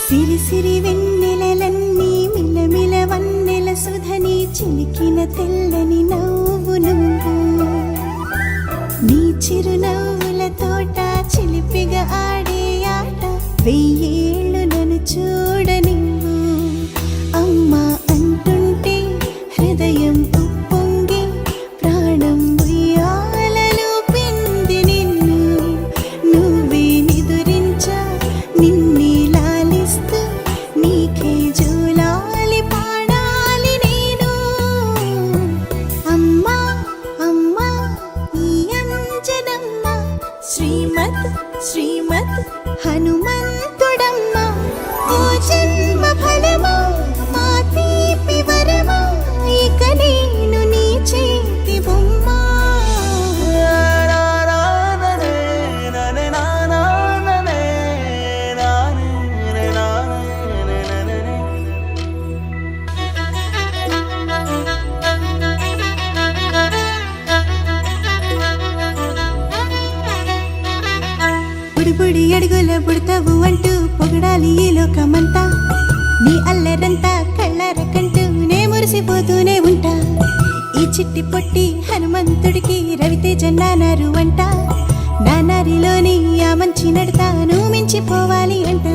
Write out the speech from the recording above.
సిరి సిరి వెన్నెలలన్నీ మిలమిల వన్నెల సుధని చిలికిన తెల్లని నవ్వు నువ్వు నీ చిరునవ్వుల తోట చిలిపిగా ఆడే ఆట వెయ్యేళ్ళు నన్ను చూడనివ్వు అమ్మా అంటుంటే హృదయం ఉప్పొంగి ప్రాణం ఉయ్యాలలో పిండి నిన్ను నువ్వే నిదురించా నిన్నే లాలిస్తూ నీకే జూలాలి పాడాలి నేను అమ్మా అమ్మా ఈ అంజనమ్మ శ్రీమత్ శ్రీమత్ హనుమంతుడమ్మ ఓ జన్మ ఫలమా మా తీపి వరమా ఇక నేను నీ చేతి బొమ్మ బుడి బుడి అడుగుల బుడతావు అంటూ పొగడాలి ఈ లోకమంతా నీ అల్లరంతా కళ్ళరకంటూ నే మురిసిపోతూనే ఉంటా ఈ చిట్టి పొట్టి హనుమంతుడికి రవితేజ నానారు అంట నానారిలోని ఆ మంచి నడతాను మించిపోవాలి అంట